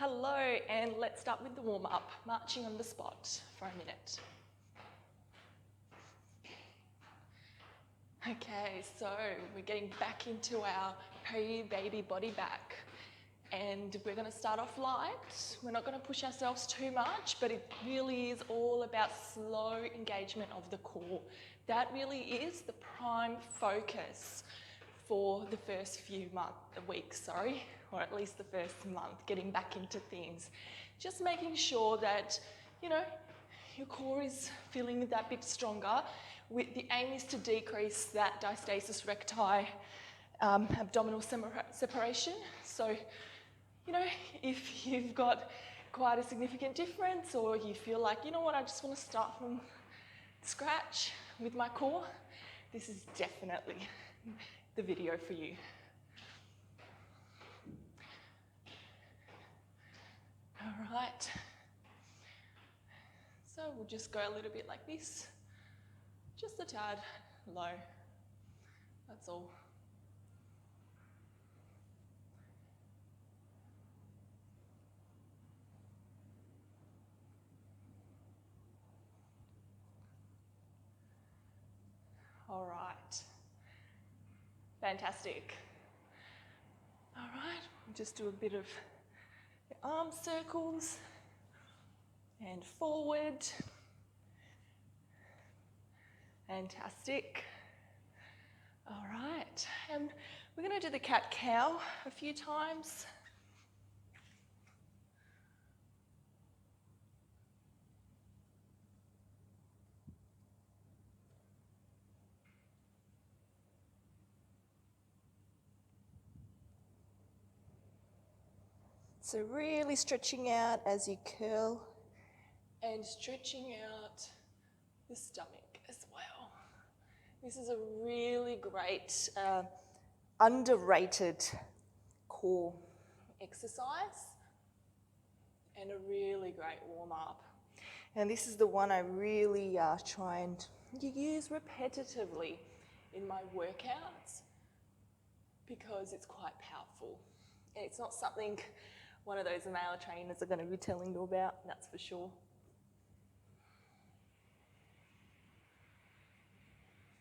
Hello, and let's start with the warm-up, marching on the spot for a minute. Okay, so we're getting back into our pre-baby body back, and we're going to start off light. We're not going to push ourselves too much, but it really is all about slow engagement of the core. That really is the prime focus for the first few weeks, or at least the first month, getting back into things. Just making sure that, your core is feeling that bit stronger. The aim is to decrease that diastasis recti, abdominal separation. So, if you've got quite a significant difference, or you feel like, I just want to start from scratch with my core, this is definitely the video for you. All right. So we'll just go a little bit like this, just a tad low, that's all. All right. Fantastic. All right, we'll just do a bit of the arm circles and forward. Fantastic. All right, and we're going to do the cat-cow a few times. So really stretching out as you curl and stretching out the stomach as well. This is a really great, underrated core exercise and a really great warm-up. And this is the one I really try and use repetitively in my workouts because it's quite powerful. And it's not something one of those male trainers are going to be telling you about, that's for sure.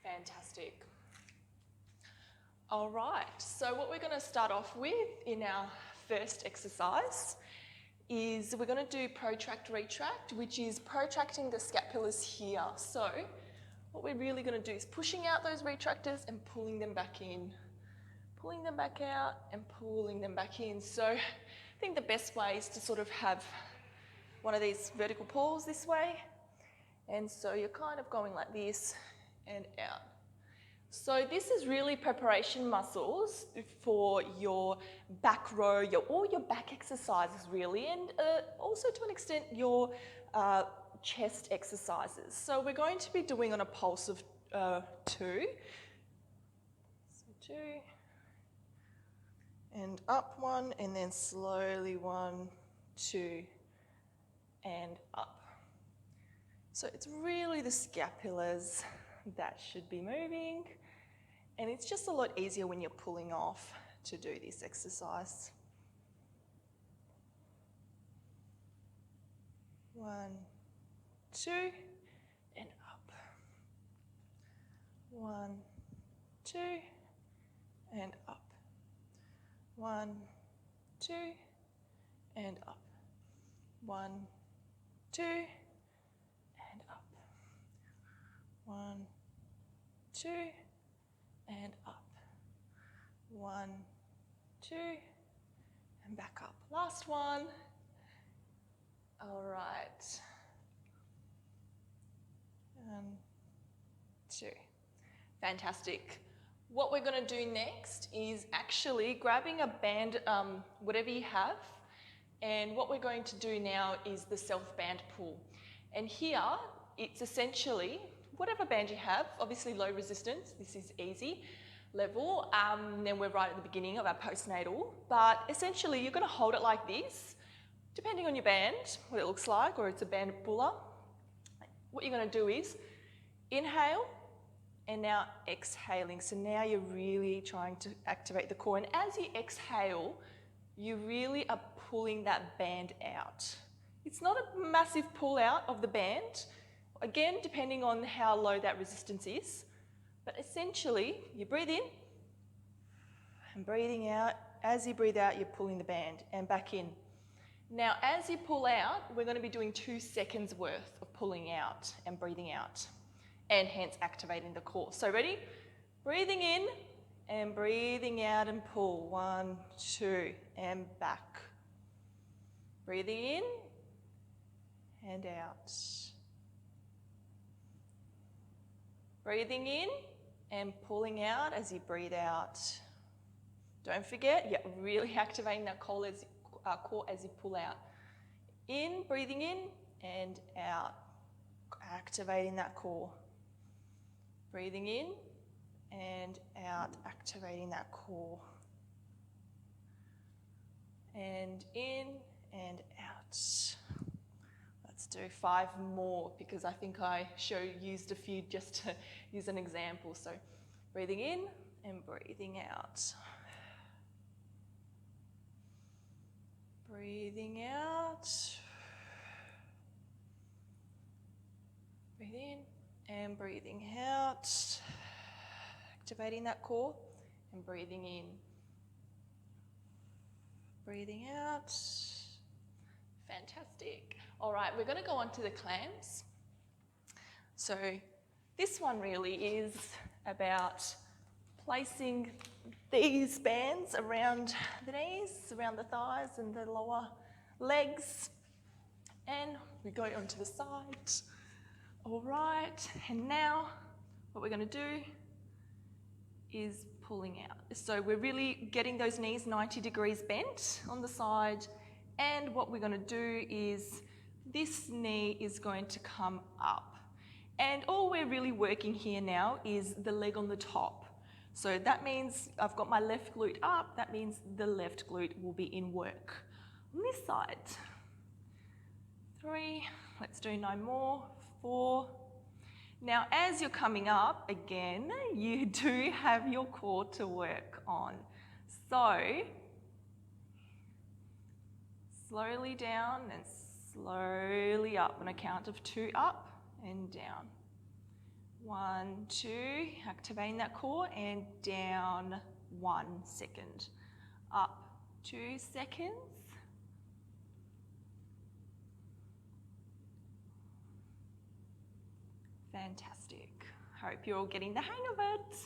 Fantastic. All right, so what we're going to start off with in our first exercise is we're going to do protract, retract, which is protracting the scapulars here. So what we're really going to do is pushing out those retractors and pulling them back in. Pulling them back out and pulling them back in. So I think the best way is to sort of have one of these vertical pulls this way. And so you're kind of going like this and out. So this is really preparation muscles for your back row, all your back exercises really, and also to an extent your chest exercises. So we're going to be doing on a pulse of 2. So 2. And up 1, and then slowly 1, 2, and up. So it's really the scapulars that should be moving, and it's just a lot easier when you're pulling off to do this exercise. 1, 2, and up. 1, 2, and up. 1, 2, and up. 1, 2, and up. 1, 2, and up. 1, 2, and back up. Last one. All right. 1, 2. Fantastic. What we're going to do next is actually grabbing a band, whatever you have, and what we're going to do now is the self-band pull. And here, it's essentially whatever band you have, obviously low resistance, this is easy level, then we're right at the beginning of our postnatal, but essentially you're going to hold it like this, depending on your band, what it looks like, or it's a band puller. What you're going to do is inhale, and now exhaling. So now you're really trying to activate the core. And as you exhale, you really are pulling that band out. It's not a massive pull out of the band, again, depending on how low that resistance is, but essentially you breathe in and breathing out. As you breathe out, you're pulling the band and back in. Now, as you pull out, we're going to be doing 2 seconds worth of pulling out and breathing out, and hence activating the core. So ready? Breathing in and breathing out and pull. 1, 2, and back. Breathing in and out. Breathing in and pulling out as you breathe out. Don't forget, you're really activating that core as you pull out. In, breathing in and out. Activating that core. Breathing in and out, activating that core. And in and out. Let's do 5 more because I think I used a few just to use an example. So breathing in and breathing out. Breathing out. Breathe in and breathing out. Activating that core and breathing in. Breathing out. Fantastic. All right, we're going to go on to the clams. So this one really is about placing these bands around the knees, around the thighs and the lower legs. And we go onto the side. All right, and now what we're going to do is pulling out. So we're really getting those knees 90 degrees bent on the side, and what we're going to do is this knee is going to come up. And all we're really working here now is the leg on the top. So that means I've got my left glute up, that means the left glute will be in work. On this side, 3, let's do 9 more, 4. Now, as you're coming up, again, you do have your core to work on. So, slowly down and slowly up on a count of 2 up and down. 1, 2, activating that core, and down 1 second. Up 2 seconds. Fantastic. Hope you're all getting the hang of it.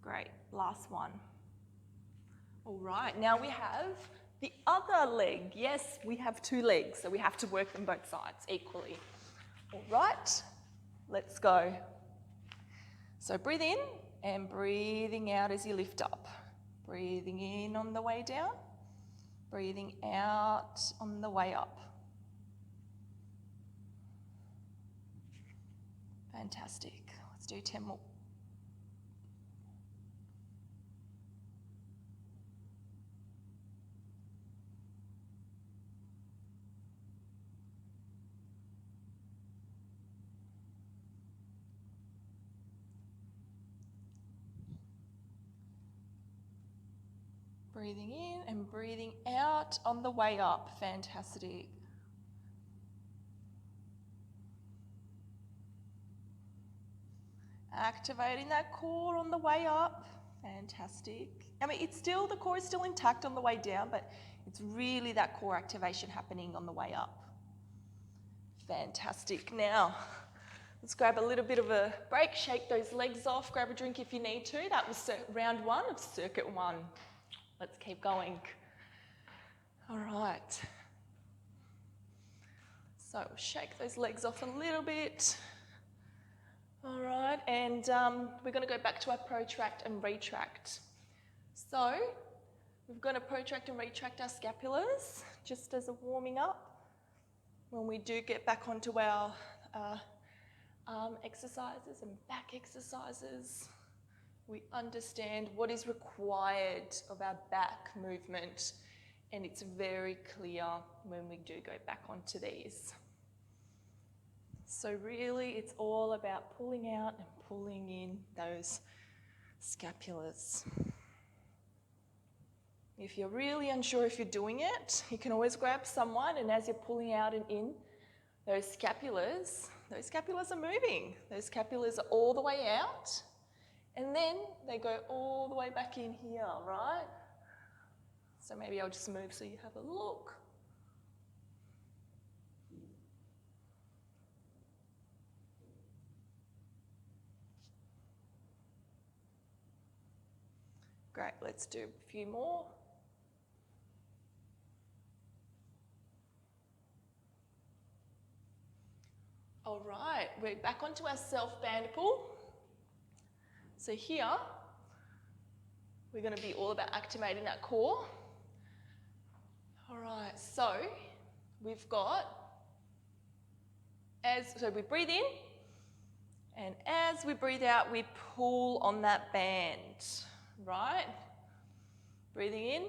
Great, last one. All right, now we have the other leg. Yes, we have 2 legs, so we have to work them both sides equally. All right, let's go. So breathe in and breathing out as you lift up. Breathing in on the way down, breathing out on the way up. Fantastic. Let's do 10 more. Breathing in and breathing out on the way up. Fantastic. Activating that core on the way up. Fantastic. I mean, the core is still intact on the way down, but it's really that core activation happening on the way up. Fantastic. Now, let's grab a little bit of a break, shake those legs off, grab a drink if you need to. That was round 1 of circuit 1. Let's keep going. All right. So shake those legs off a little bit. All right, and we're going to go back to our protract and retract. So we're going to protract and retract our scapulars just as a warming up. When we do get back onto our arm exercises and back exercises, we understand what is required of our back movement And it's very clear when we do go back onto these. So really, it's all about pulling out and pulling in those scapulars. If you're really unsure if you're doing it, you can always grab someone, and as you're pulling out and in, those scapulars are moving. Those scapulars are all the way out, and then they go all the way back in here, right? So maybe I'll just move so you have a look. Great, let's do a few more. All right, we're back onto our self-band pull. So here, we're going to be all about activating that core. All right, so we've got, so we breathe in, and as we breathe out, we pull on that band, right? Breathing in,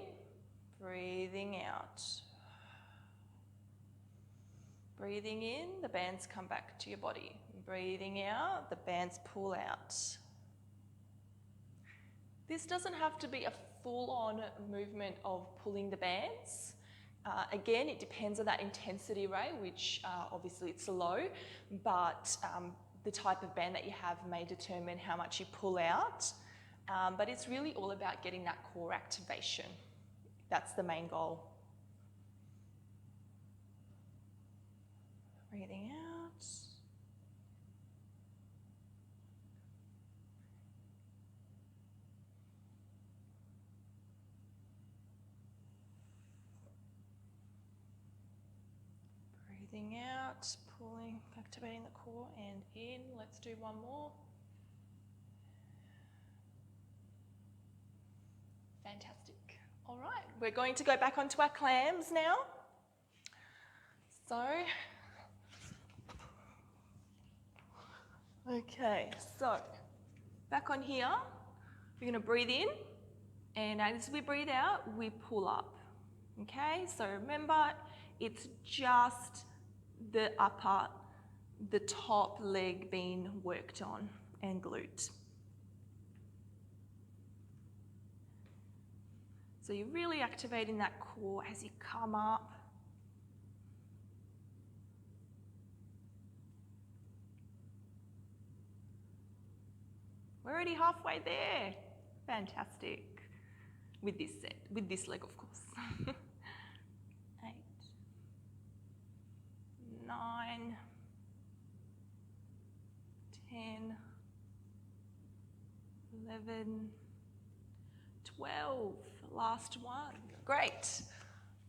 breathing out. Breathing in, the bands come back to your body. Breathing out, the bands pull out. This doesn't have to be a full-on movement of pulling the bands. Again, it depends on that intensity rate, which obviously it's low, but the type of band that you have may determine how much you pull out. But it's really all about getting that core activation. That's the main goal. Breathing out. Breathing out, pulling, activating the core, and in. Let's do one more. Fantastic. All right, we're going to go back onto our clams now. Okay, so back on here, we're going to breathe in, and as we breathe out, we pull up. Okay, so remember, it's just the top leg being worked on and glute. So you're really activating that core as you come up. We're already halfway there. Fantastic. With this leg, of course. 8, 9, 10, 11, 12. Last one. Great.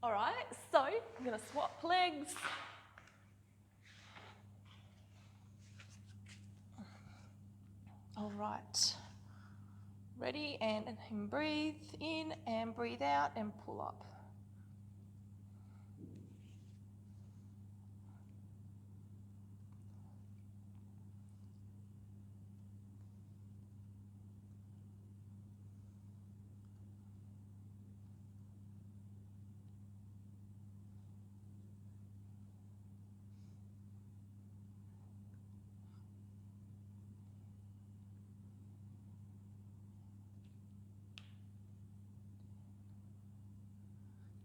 All right, so I'm going to swap legs. All right. Ready, and breathe in and breathe out and pull up.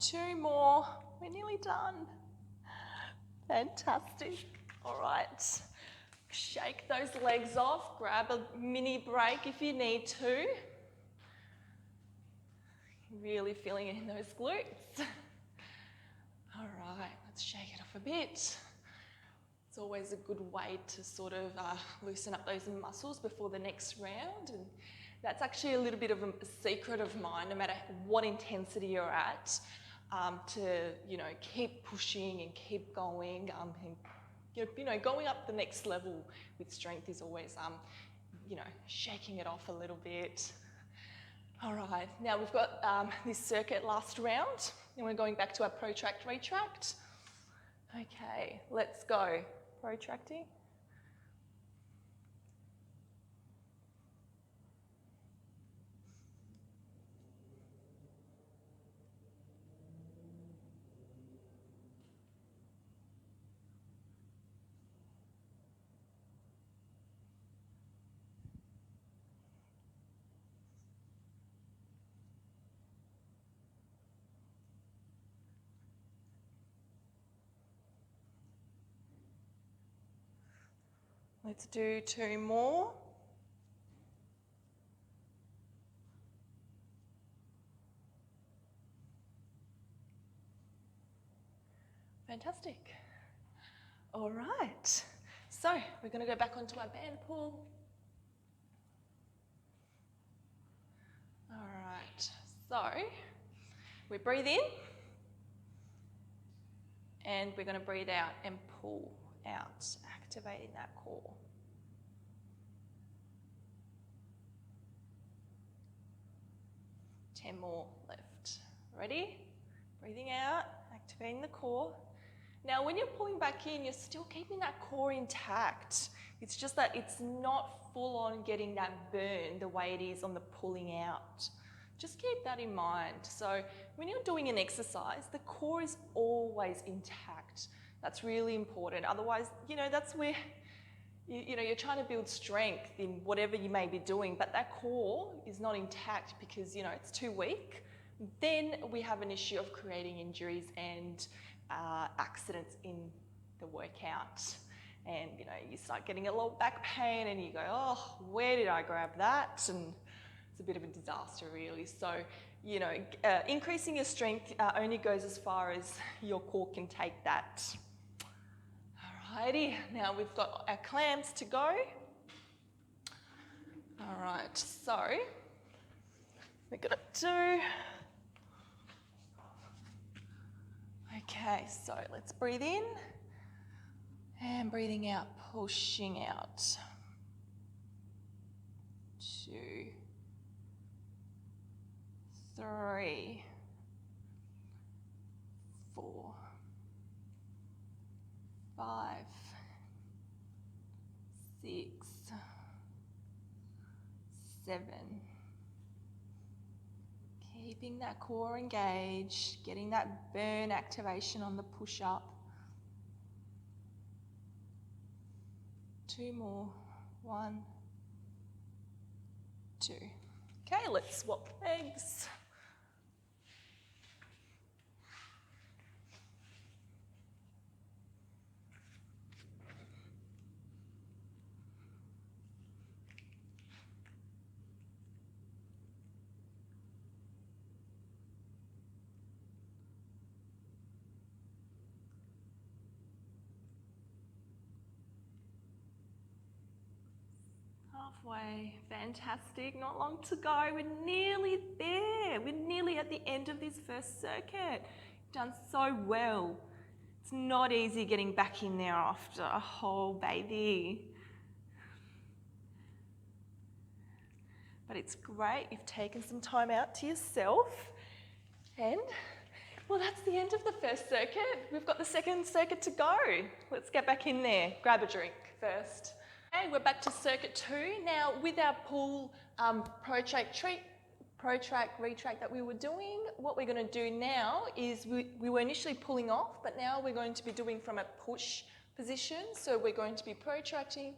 Two more. We're nearly done. Fantastic. All right. Shake those legs off. Grab a mini break if you need to. Really feeling it in those glutes. All right, let's shake it off a bit. It's always a good way to sort of loosen up those muscles before the next round. And that's actually a little bit of a secret of mine, no matter what intensity you're at. To keep pushing and keep going, and going up the next level with strength is always shaking it off a little bit. All right, now we've got this circuit last round, and we're going back to our protract, retract. Okay, let's go. Protracting. Let's do 2 more. Fantastic. All right. So we're going to go back onto our band pull. All right. So we breathe in and we're going to breathe out and pull out, activating that core. Ten more left. Ready? Breathing out, activating the core. Now, when you're pulling back in, you're still keeping that core intact. It's just that it's not full on getting that burn the way it is on the pulling out. Just keep that in mind. So when you're doing an exercise, the core is always intact. That's really important. Otherwise, that's where you're trying to build strength in whatever you may be doing, but that core is not intact because, it's too weak. Then we have an issue of creating injuries and accidents in the workout. And, you start getting a low back pain and you go, oh, where did I grab that? And it's a bit of a disaster, really. So, increasing your strength only goes as far as your core can take that. Alrighty, now we've got our clamps to go. All right, so we're gonna do. Okay, so let's breathe in and breathing out, pushing out. 2, 3, 4, 5, 6, 7. Keeping that core engaged, getting that burn activation on the push-up. 2 more. 1, 2. Okay, let's swap legs. Halfway, fantastic, not long to go, we're nearly there, we're nearly at the end of this first circuit. You've done so well. It's not easy getting back in there after a whole baby. But it's great, you've taken some time out to yourself. And, well, that's the end of the first circuit. We've got the second circuit to go. Let's get back in there, grab a drink first. Okay, we're back to circuit 2. Now, with our pull, protract, retract that we were doing, what we're going to do now is we were initially pulling off, but now we're going to be doing from a push position. So we're going to be protracting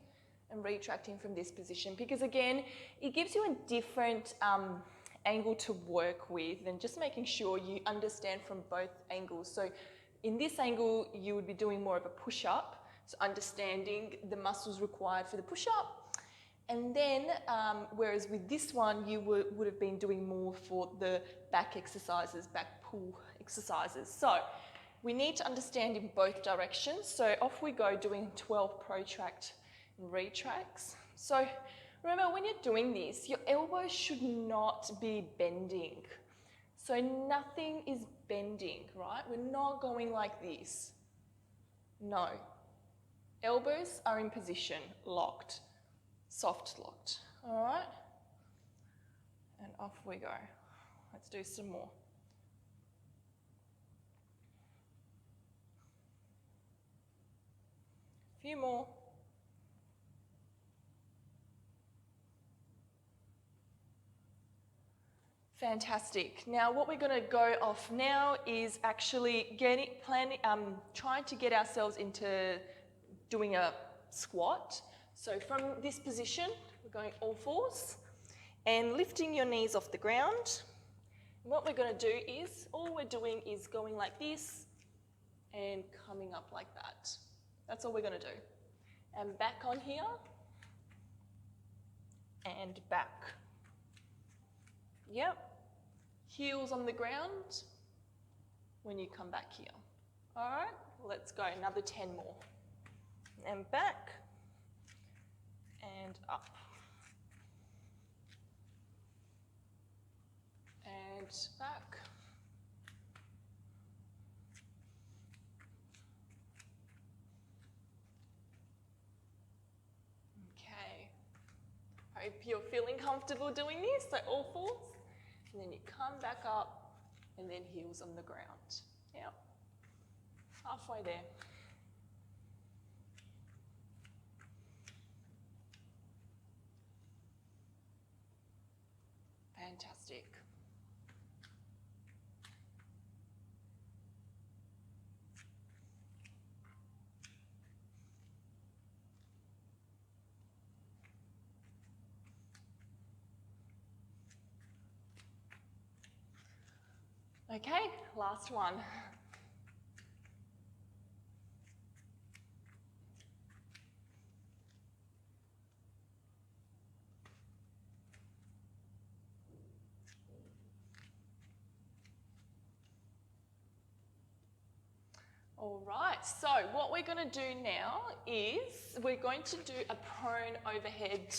and retracting from this position because, again, it gives you a different angle to work with and just making sure you understand from both angles. So in this angle, you would be doing more of a push-up. So understanding the muscles required for the push-up. And then, whereas with this one, you would have been doing more for the back exercises, back pull exercises. So we need to understand in both directions. So off we go doing 12 protract and retracts. So remember, when you're doing this, your elbows should not be bending. So nothing is bending, right? We're not going like this. No. Elbows are in position, locked, soft locked, all right? And off we go. Let's do some more. A few more. Fantastic. Now, what we're going to go off now is actually trying to get ourselves into doing a squat. So from this position, we're going all fours and lifting your knees off the ground. And what we're going to do is, all we're doing is going like this and coming up like that. That's all we're going to do. and back on here, and back. Yep. Heels on the ground when you come back here. All right, let's go, another 10 more. And back, and up. And back. Okay. Hope you're feeling comfortable doing this, so all fours. And then you come back up, and then heels on the ground. Yep. Halfway there. Fantastic. Okay, last one. All right, so what we're going to do now is we're going to do a prone overhead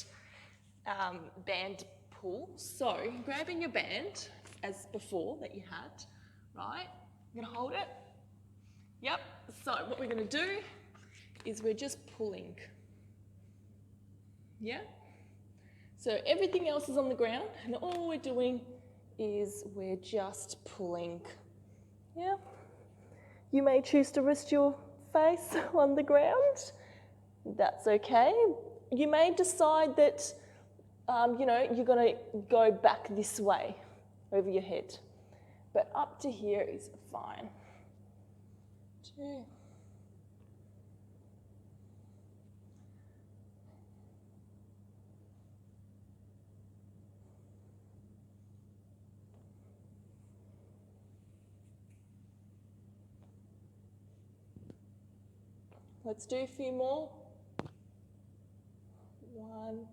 band pull. So grabbing your band as before that you had, right? You're going to hold it. Yep, so what we're going to do is we're just pulling. Yeah? So everything else is on the ground and all we're doing is we're just pulling. Yeah? You may choose to rest your face on the ground. That's okay. You may decide that, you're going to go back this way over your head. But up to here is fine. 2. Let's do a few more. 1.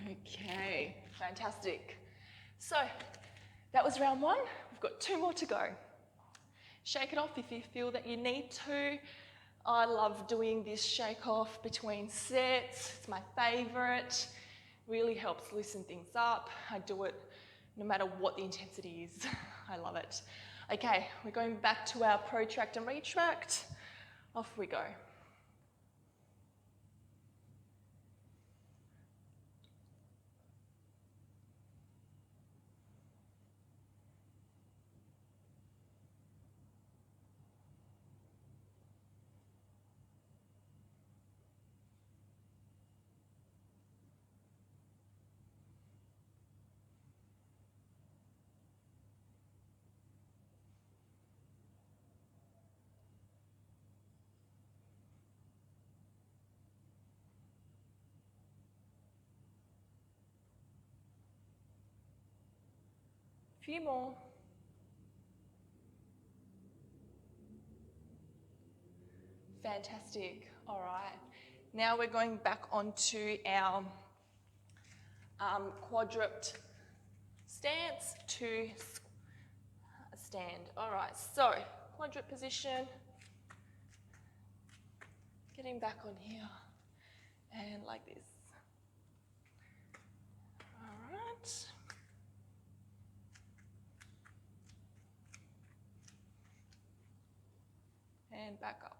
Okay, fantastic. So that was round 1. We've got 2 more to go. Shake it off if you feel that you need to. I love doing this shake off between sets. It's my favorite. Really helps loosen things up. I do it no matter what the intensity is. I love it. Okay, we're going back to our protract and retract. Off we go. Few more. Fantastic. All right. Now we're going back onto our quadruped stance to stand. All right. So quadruped position. Getting back on here and like this. All right. And back up.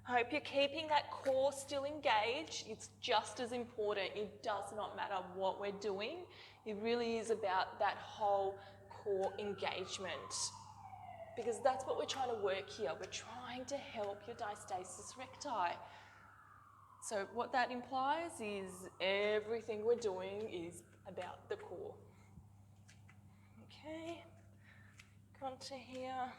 I hope you're keeping that core still engaged. It's just as important. It does not matter what we're doing. It really is about that whole core engagement. Because that's what we're trying to work here. We're trying to help your diastasis recti. So what that implies is everything we're doing is about the core. Okay, come to here.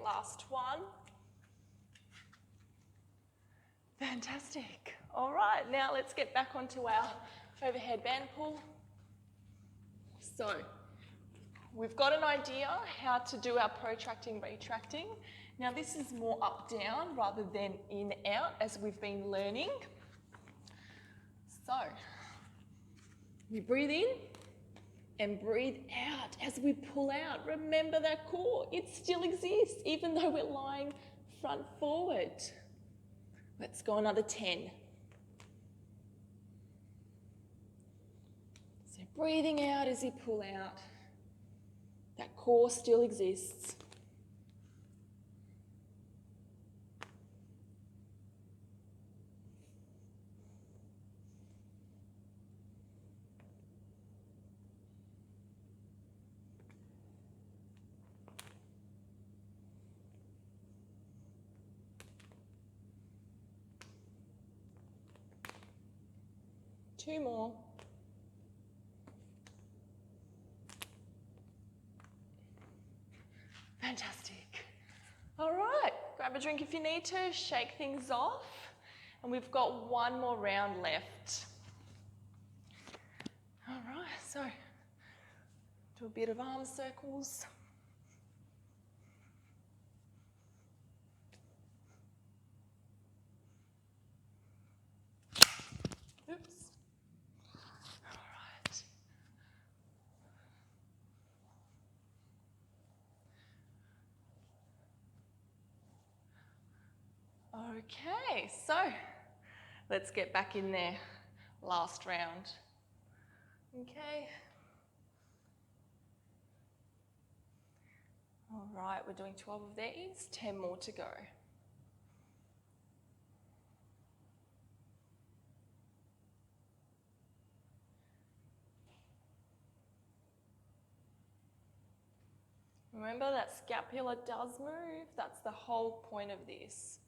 last one. Fantastic. All right, now let's get back onto our overhead band pull. So, we've got an idea how to do our protracting, retracting. Now this is more up, down rather than in, out as we've been learning. So, we breathe in and breathe out as we pull out. Remember that core, it still exists even though we're lying front forward. Let's go another 10. So breathing out as you pull out. That core still exists. Two more. Fantastic. All right, grab a drink if you need to, shake things off. And we've got one more round left. All right, so do a bit of arm circles. Oops. Okay, so let's get back in there. Last round. Okay. All right, we're doing 12 of these, 10 more to go. Remember that scapula does move, that's the whole point of this.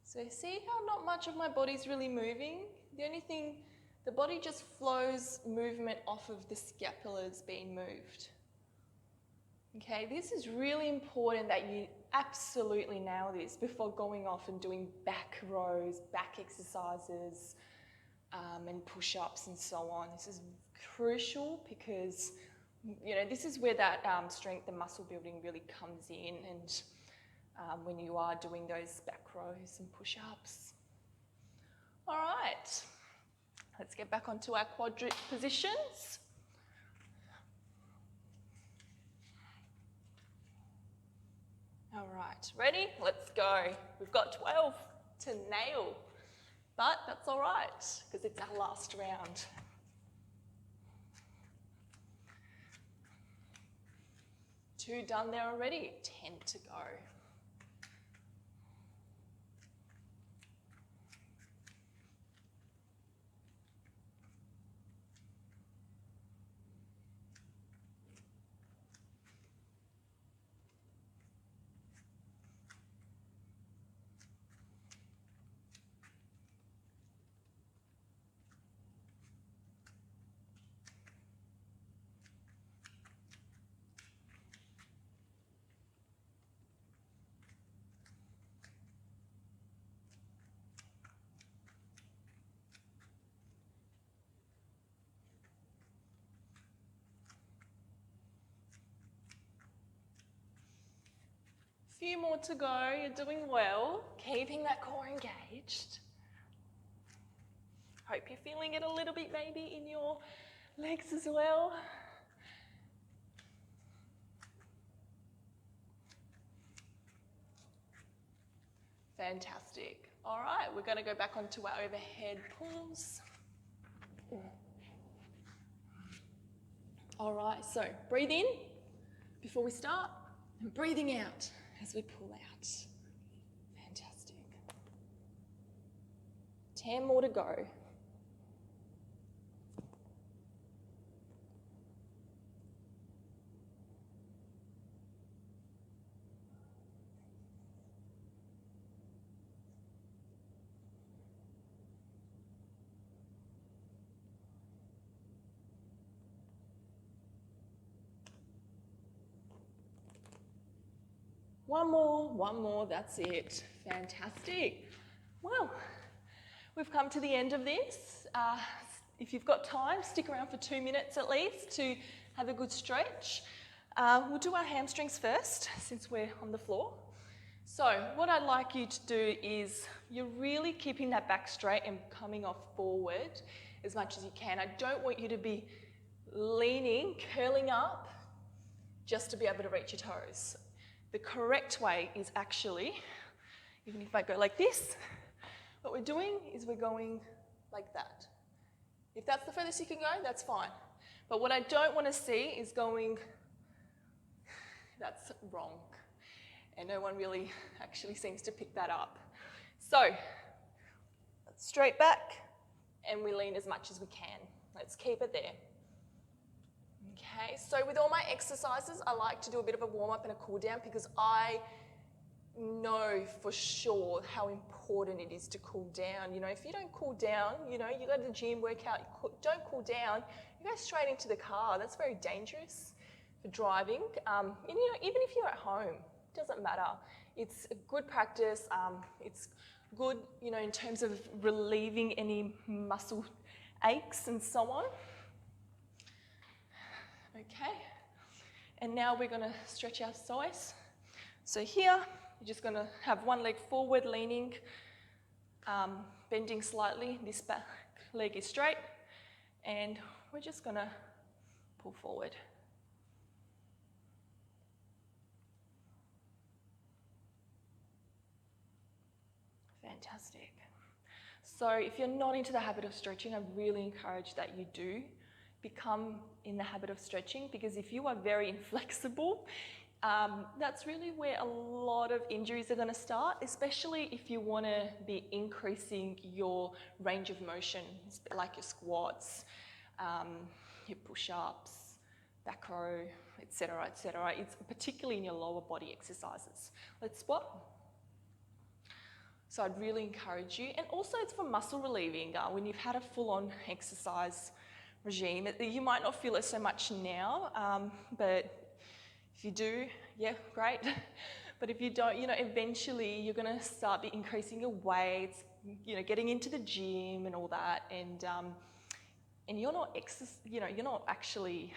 So see how not much of my body's really moving? The only thing, the body just flows movement off of the scapulas being moved. Okay, this is really important that you absolutely nail this before going off and doing back rows, back exercises, and push-ups and so on. This is crucial because, you know, this is where that strength and muscle building really comes in, and when you are doing those back rows and push-ups. All right, let's get back onto our quadruped positions. All right, ready? Let's go. We've got 12 to nail, but that's all right because it's our last round. Two done there already, 10 to go. Few more to go, you're doing well, keeping that core engaged. Hope you're feeling it a little bit maybe in your legs as well. Fantastic. All right, we're going to go back onto our overhead pulls. All right, so breathe in before we start and breathing out as we pull out. Fantastic. 10 more to go. One more, that's it. Fantastic. Well, we've come to the end of this. If you've got time, stick around for 2 minutes at least to have a good stretch. We'll do our hamstrings first, since we're on the floor. So what I'd like you to do is you're really keeping that back straight and coming off forward as much as you can. I don't want you to be leaning, curling up, just to be able to reach your toes. The correct way is actually, even if I go like this, what we're doing is we're going like that. If that's the furthest you can go, that's fine. But what I don't want to see is going, that's wrong. And no one really actually seems to pick that up. So, straight back, and we lean as much as we can. Let's keep it there. Okay, so with all my exercises, I like to do a bit of a warm-up and a cool-down because I know for sure how important it is to cool down. You know, if you don't cool down, you know, you go to the gym, workout, don't cool down, you go straight into the car. That's very dangerous for driving. And, you know, even if you're at home, it doesn't matter. It's a good practice. It's good, you know, in terms of relieving any muscle aches and so on. Okay, and now we're going to stretch our thighs. So here, you're just going to have one leg forward, leaning, bending slightly. This back leg is straight, and we're just going to pull forward. Fantastic. So if you're not into the habit of stretching, I really encourage that you do become in the habit of stretching, because if you are very inflexible, that's really where a lot of injuries are going to start, especially if you want to be increasing your range of motion, like your squats, your push-ups, back row, etc., etc. It's particularly in your lower body exercises. Let's squat. So I'd really encourage you, and also it's for muscle relieving. When you've had a full-on exercise regime, you might not feel it so much now, but if you do, yeah, great. But if you don't, you know, eventually you're going to start increasing your weights, you know, getting into the gym and all that, and you're not you're not actually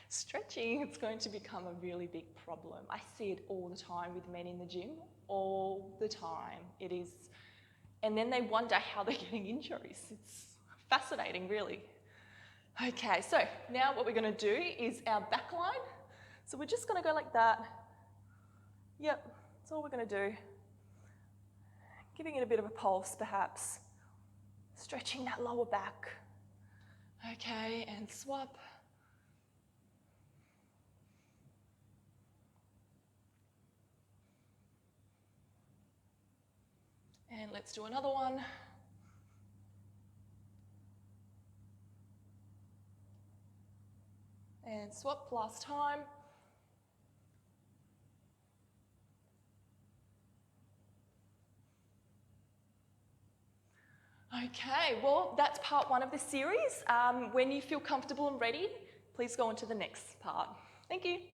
stretching. It's going to become a really big problem. I see it all the time with men in the gym, all the time. It is, and then they wonder how they're getting injuries. It's fascinating, really. Okay, so now what we're going to do is our back line. So we're just going to go like that. Yep, that's all we're going to do. Giving it a bit of a pulse, perhaps. Stretching that lower back. Okay, and swap. And let's do another one. And swap last time. Okay, well, that's part one of the series. When you feel comfortable and ready, please go on to the next part. Thank you.